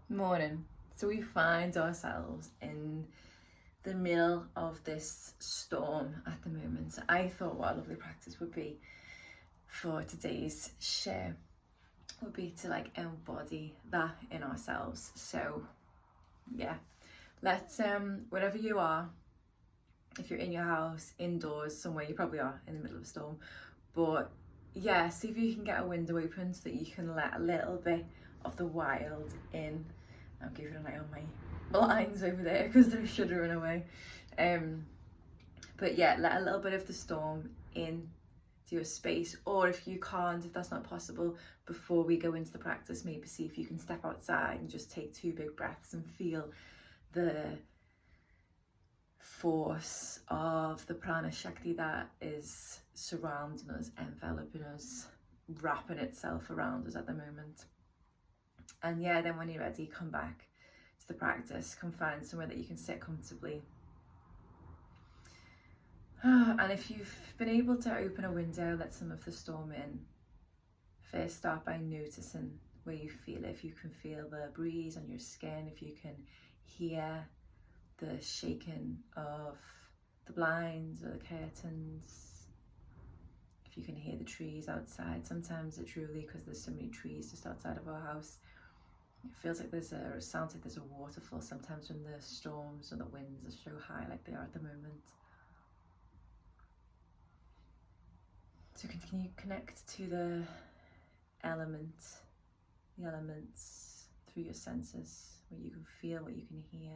Morning. So we find ourselves in the middle of this storm at the moment. I thought what a lovely practice would be for today's share would be to embody that in ourselves. So yeah, let's wherever you are, if you're in your house, indoors, somewhere, you probably are in the middle of a storm, but yeah, see if you can get a window open so that you can let a little bit of the wild in. I'm keeping an eye on my blinds over there because they're shuddering away. But yeah, let a little bit of the storm in to your space, or if you can't, if that's not possible, before we go into the practice, maybe see if you can step outside and just take 2 big breaths and feel the force of the prana shakti that is surrounding us, enveloping us, wrapping itself around us at the moment. And yeah, then when you're ready, come back to the practice, come find somewhere that you can sit comfortably. And if you've been able to open a window, let some of the storm in. First start by noticing where you feel it. If you can feel the breeze on your skin, if you can hear the shaking of the blinds or the curtains, if you can hear the trees outside. Sometimes it's truly, because there's so many trees just outside of our house, it feels like it sounds like there's a waterfall sometimes when the storms or the winds are so high like they are at the moment. So can you connect to the elements through your senses, what you can feel, what you can hear.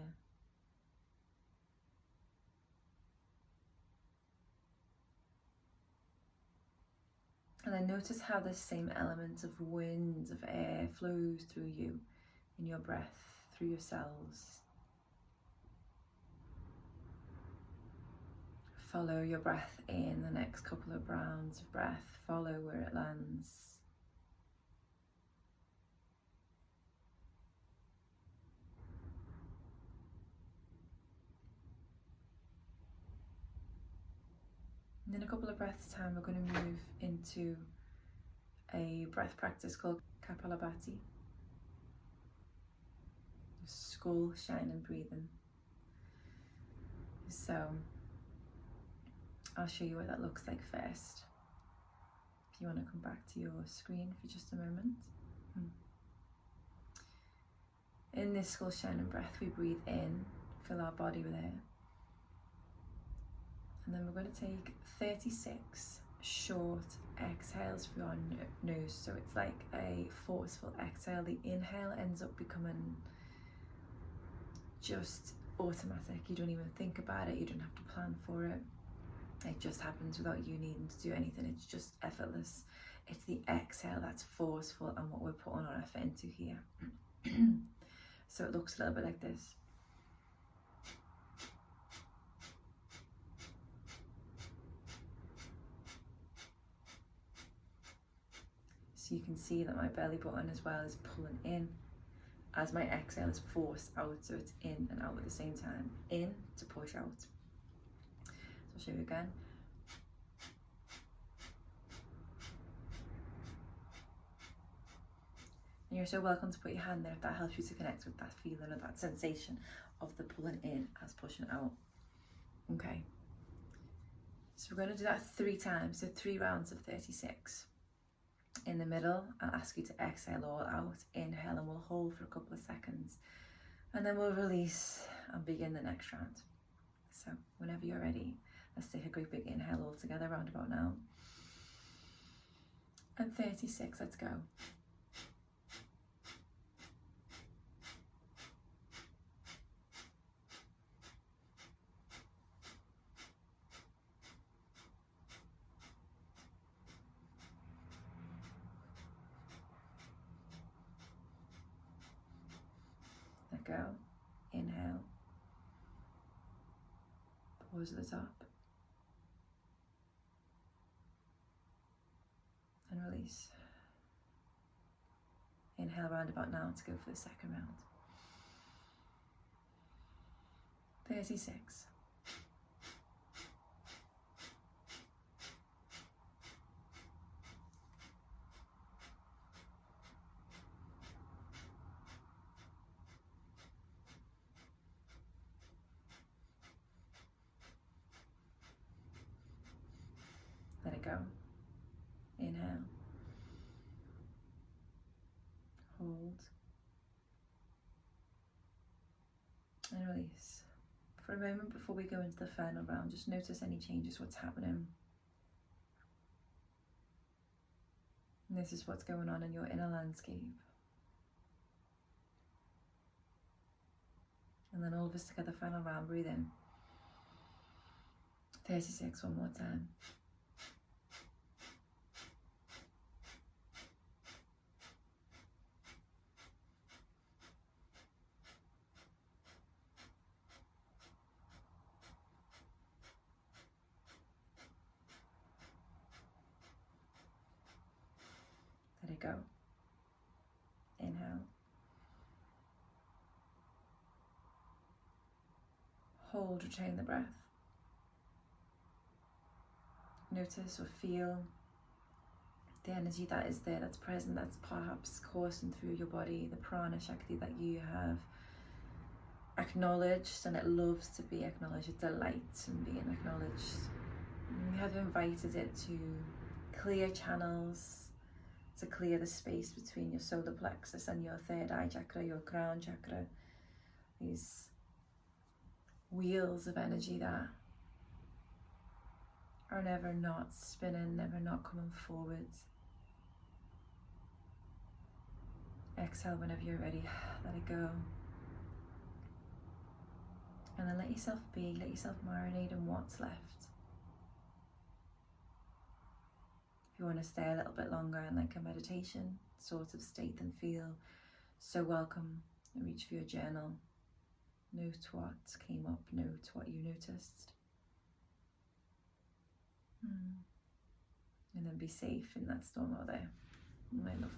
And then notice how this same element of wind, of air, flows through you, in your breath, through your cells. Follow your breath in the next couple of rounds of breath. Follow where it lands. And in a couple of breaths' time, we're going to move into a breath practice called Kapalabhati. Skull, shine and breathing. So I'll show you what that looks like first. If you want to come back to your screen for just a moment. In this skull, shine and breath, we breathe in, fill our body with air. And then we're going to take 36 short exhales through our nose. So it's like a forceful exhale. The inhale ends up becoming just automatic. You don't even think about it. You don't have to plan for it. It just happens without you needing to do anything. It's just effortless. It's the exhale that's forceful and what we're putting our effort into here. So it looks a little bit like this. So you can see that my belly button as well is pulling in as my exhale is forced out, so it's in and out at the same time. In to push out. So I'll show you again. And you're so welcome to put your hand there if that helps you to connect with that feeling or that sensation of the pulling in as pushing out. Okay. So we're going to do that 3 times, so 3 rounds of 36. In the middle, I'll ask you to exhale all out, inhale, and we'll hold for a couple of seconds. And then we'll release and begin the next round. So whenever you're ready, let's take a great big inhale all together, round about now. And 36, let's go. Let go, inhale, pause at the top, and release. Inhale round about now to go for the second round. 36. and release. For a moment before we go into the final round, just notice any changes, what's happening. And this is what's going on in your inner landscape. And then all of us together, final round, breathe in. 36, one more time. Let it go. Inhale. Hold, retain the breath. Notice or feel the energy that is there, that's present, that's perhaps coursing through your body, the prana shakti that you have acknowledged, and it loves to be acknowledged. It delights in being acknowledged. And you have invited it to clear channels, to clear the space between your solar plexus and your third eye chakra, your crown chakra. These wheels of energy that are never not spinning, never not coming forward. Exhale whenever you're ready, let it go. And then let yourself be, let yourself marinate in what's left. If you want to stay a little bit longer in like a meditation sort of state, then feel so welcome, and reach for your journal. Note what came up, note what you noticed. And then be safe in that storm out there. My love.